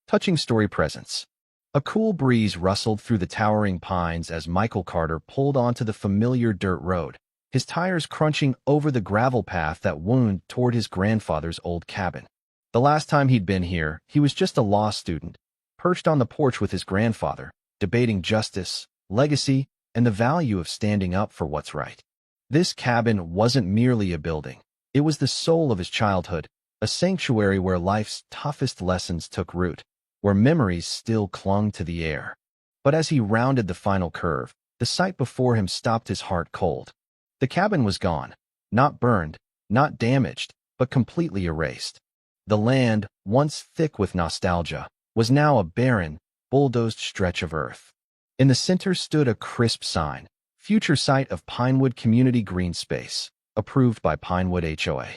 Touching story presents. A cool breeze rustled through the towering pines as Michael Carter pulled onto the familiar dirt road, his tires crunching over the gravel path that wound toward his grandfather's old cabin. The last time he'd been here, he was just a law student, perched on the porch with his grandfather, debating justice, legacy, and the value of standing up for what's right. This cabin wasn't merely a building. It was the soul of his childhood, a sanctuary where life's toughest lessons took root, where memories still clung to the air. But as he rounded the final curve, the sight before him stopped his heart cold. The cabin was gone, not burned, not damaged, but completely erased. The land, once thick with nostalgia, was now a barren, bulldozed stretch of earth. In the center stood a crisp sign, future site of Pinewood Community Green Space, approved by Pinewood HOA.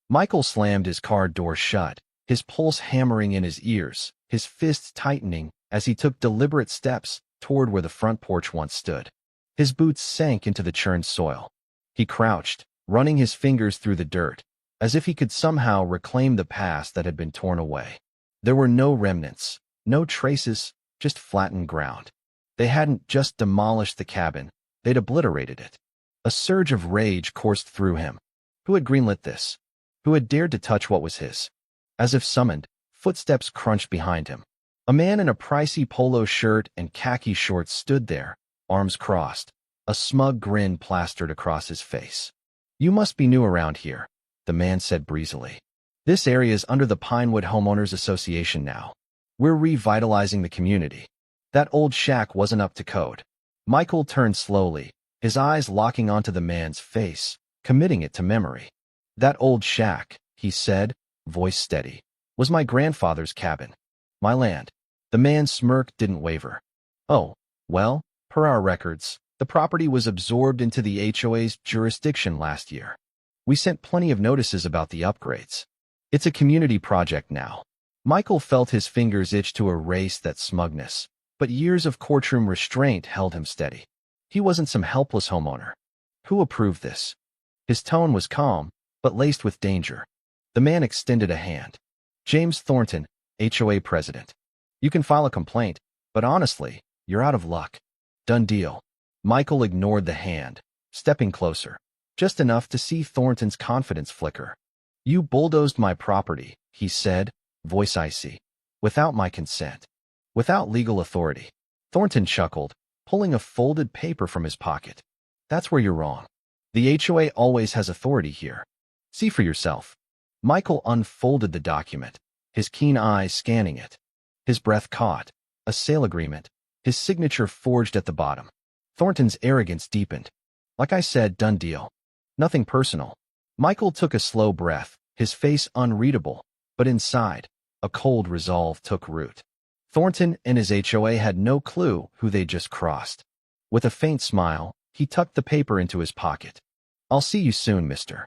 Michael slammed his car door shut, his pulse hammering in his ears, his fists tightening as he took deliberate steps toward where the front porch once stood. His boots sank into the churned soil. He crouched, running his fingers through the dirt, as if he could somehow reclaim the past that had been torn away. There were no remnants, no traces, just flattened ground. They hadn't just demolished the cabin, they'd obliterated it. A surge of rage coursed through him. Who had greenlit this? Who had dared to touch what was his? As if summoned, footsteps crunched behind him. A man in a pricey polo shirt and khaki shorts stood there, arms crossed, a smug grin plastered across his face. "You must be new around here," the man said breezily. "This area's under the Pinewood Homeowners Association now. We're revitalizing the community." That old shack wasn't up to code. Michael turned slowly, his eyes locking onto the man's face, committing it to memory. "That old shack," he said, voice steady, "was my grandfather's cabin. My land." The man's smirk didn't waver. "Oh, well, per our records, the property was absorbed into the HOA's jurisdiction last year. We sent plenty of notices about the upgrades. It's a community project now." Michael felt his fingers itch to erase that smugness, but years of courtroom restraint held him steady. He wasn't some helpless homeowner. Who approved this? His tone was calm, but laced with danger. The man extended a hand. "James Thornton, HOA president. You can file a complaint, but honestly, you're out of luck. Done deal." Michael ignored the hand, stepping closer, just enough to see Thornton's confidence flicker. "You bulldozed my property," he said, voice icy. "Without my consent. Without legal authority." Thornton chuckled, pulling a folded paper from his pocket. "That's where you're wrong. The HOA always has authority here. See for yourself." Michael unfolded the document, his keen eyes scanning it. His breath caught. A sale agreement, his signature forged at the bottom. Thornton's arrogance deepened. "Like I said, done deal. Nothing personal." Michael took a slow breath, his face unreadable, but inside, a cold resolve took root. Thornton and his HOA had no clue who they'd just crossed. With a faint smile, he tucked the paper into his pocket. "I'll see you soon, Mr.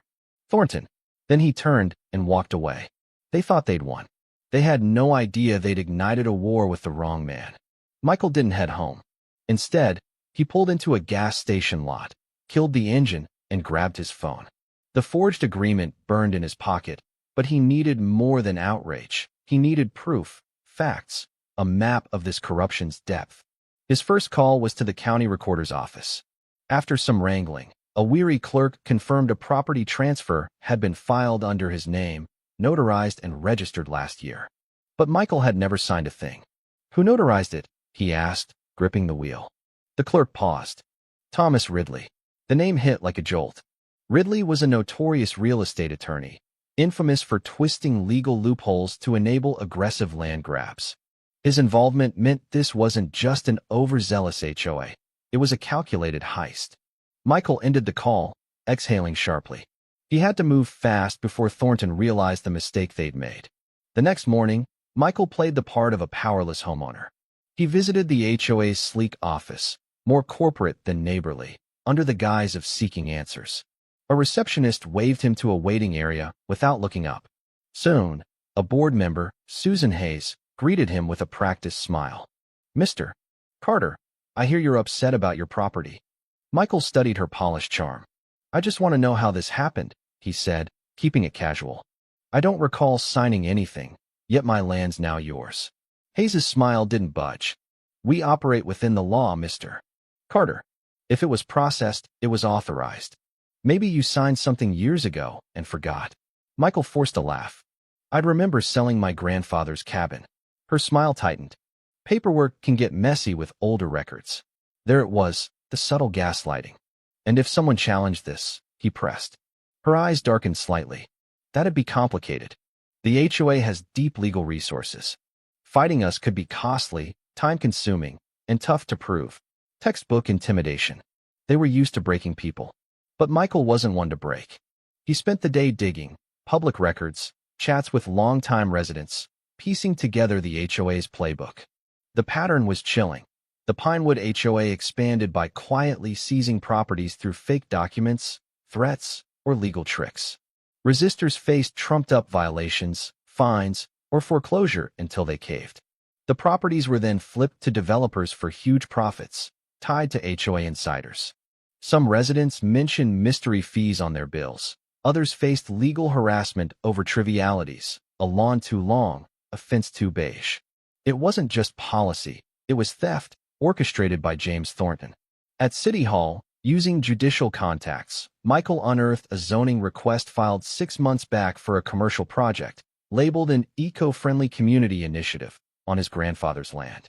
Thornton." Then he turned and walked away. They thought they'd won. They had no idea they'd ignited a war with the wrong man. Michael didn't head home. Instead, he pulled into a gas station lot, killed the engine, and grabbed his phone. The forged agreement burned in his pocket, but he needed more than outrage. He needed proof, facts, a map of this corruption's depth. His first call was to the county recorder's office. After some wrangling, a weary clerk confirmed a property transfer had been filed under his name, notarized and registered last year. But Michael had never signed a thing. "Who notarized it?" he asked, gripping the wheel. The clerk paused. "Thomas Ridley." The name hit like a jolt. Ridley was a notorious real estate attorney, infamous for twisting legal loopholes to enable aggressive land grabs. His involvement meant this wasn't just an overzealous HOA. It was a calculated heist. Michael ended the call, exhaling sharply. He had to move fast before Thornton realized the mistake they'd made. The next morning, Michael played the part of a powerless homeowner. He visited the HOA's sleek office, more corporate than neighborly, under the guise of seeking answers. A receptionist waved him to a waiting area without looking up. Soon, a board member, Susan Hayes, greeted him with a practiced smile. "Mr. Carter, I hear you're upset about your property." Michael studied her polished charm. "I just want to know how this happened," he said, keeping it casual. "I don't recall signing anything, yet my land's now yours." Hayes's smile didn't budge. We operate within the law, Mr. Carter. If it was processed, it was authorized. Maybe you signed something years ago and forgot. Michael forced a laugh. I'd remember selling my grandfather's cabin. Her smile tightened. Paperwork can get messy with older records. There it was, the subtle gaslighting. And if someone challenged this, he pressed. Her eyes darkened slightly. That'd be complicated. The HOA has deep legal resources. Fighting us could be costly, time-consuming, and tough to prove. Textbook intimidation. They were used to breaking people. But Michael wasn't one to break. He spent the day digging, public records, chats with longtime residents, piecing together the HOA's playbook. The pattern was chilling. The Pinewood HOA expanded by quietly seizing properties through fake documents, threats, or legal tricks. Resistors faced trumped-up violations, fines, or foreclosure until they caved. The properties were then flipped to developers for huge profits, tied to HOA insiders. Some residents mentioned mystery fees on their bills. Others faced legal harassment over trivialities, a lawn too long, a fence too beige. It wasn't just policy, it was theft, orchestrated by James Thornton. At City Hall, using judicial contacts, Michael unearthed a zoning request filed 6 months back for a commercial project, labeled an eco-friendly community initiative, on his grandfather's land.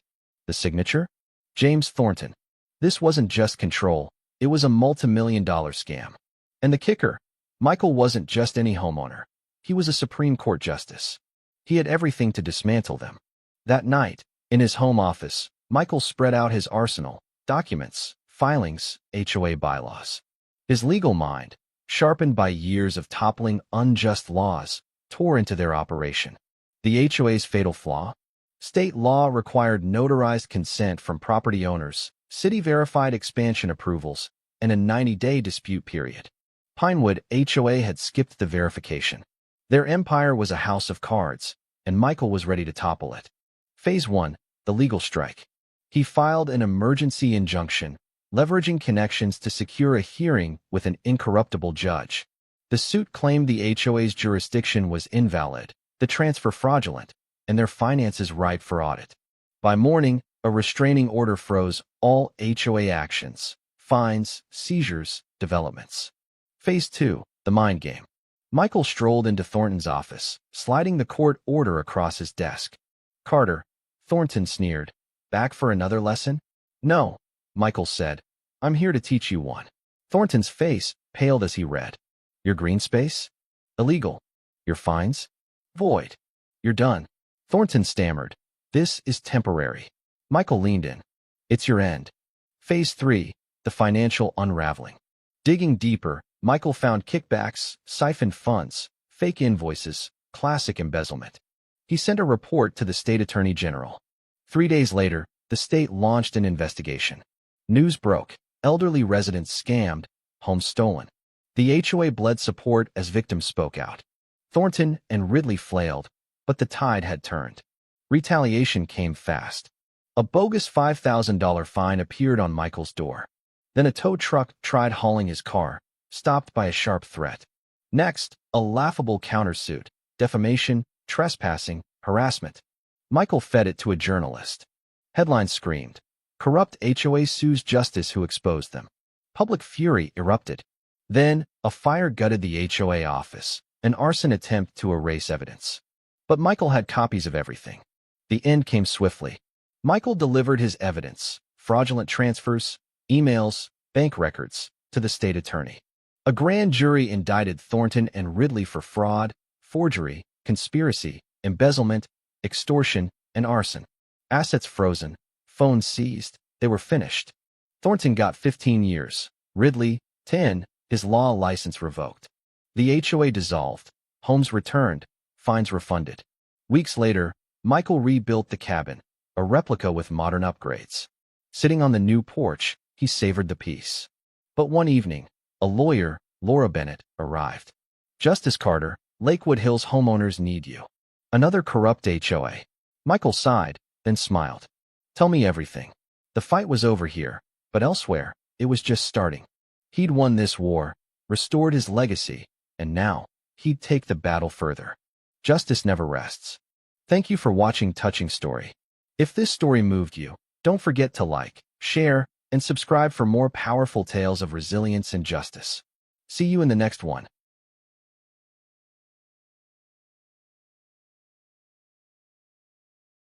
The signature? James Thornton. This wasn't just control, it was a multi-million-dollar scam. And the kicker? Michael wasn't just any homeowner. He was a Supreme Court justice. He had everything to dismantle them. That night, in his home office, Michael spread out his arsenal, documents, filings, HOA bylaws. His legal mind, sharpened by years of toppling unjust laws, tore into their operation. The HOA's fatal flaw? State law required notarized consent from property owners, city-verified expansion approvals, and a 90-day dispute period. Pinewood HOA had skipped the verification. Their empire was a house of cards, and Michael was ready to topple it. Phase 1, the legal strike. He filed an emergency injunction, leveraging connections to secure a hearing with an incorruptible judge. The suit claimed the HOA's jurisdiction was invalid, the transfer fraudulent, and their finances ripe for audit. By morning, a restraining order froze all HOA actions, fines, seizures, developments. Phase 2, the mind game. Michael strolled into Thornton's office, sliding the court order across his desk. Carter, Thornton sneered. Back for another lesson? No, Michael said. I'm here to teach you one. Thornton's face paled as he read. Your green space? Illegal. Your fines? Void. You're done. Thornton stammered. This is temporary. Michael leaned in. It's your end. Phase 3, the financial unraveling. Digging deeper, Michael found kickbacks, siphoned funds, fake invoices, classic embezzlement. He sent a report to the state attorney general. 3 days later, the state launched an investigation. News broke. Elderly residents scammed, homes stolen. The HOA bled support as victims spoke out. Thornton and Ridley flailed, but the tide had turned. Retaliation came fast. A bogus $5,000 fine appeared on Michael's door. Then a tow truck tried hauling his car, stopped by a sharp threat. Next, a laughable countersuit, defamation, trespassing, harassment. Michael fed it to a journalist. Headlines screamed, "Corrupt HOA sues justice who exposed them." Public fury erupted. Then, a fire gutted the HOA office, an arson attempt to erase evidence. But Michael had copies of everything. The end came swiftly. Michael delivered his evidence, fraudulent transfers, emails, bank records, to the state attorney. A grand jury indicted Thornton and Ridley for fraud, forgery, conspiracy, embezzlement, extortion, and arson. Assets frozen, phones seized, they were finished. Thornton got 15 years, Ridley, 10, his law license revoked. The HOA dissolved, homes returned, fines refunded. Weeks later, Michael rebuilt the cabin, a replica with modern upgrades. Sitting on the new porch, he savored the peace. But one evening, a lawyer, Laura Bennett, arrived. Justice Carter, Lakewood Hills homeowners need you. Another corrupt HOA. Michael sighed, then smiled. Tell me everything. The fight was over here, but elsewhere, it was just starting. He'd won this war, restored his legacy, and now, he'd take the battle further. Justice never rests. Thank you for watching Touching Story. If this story moved you, don't forget to like, share, and subscribe for more powerful tales of resilience and justice. See you in the next one.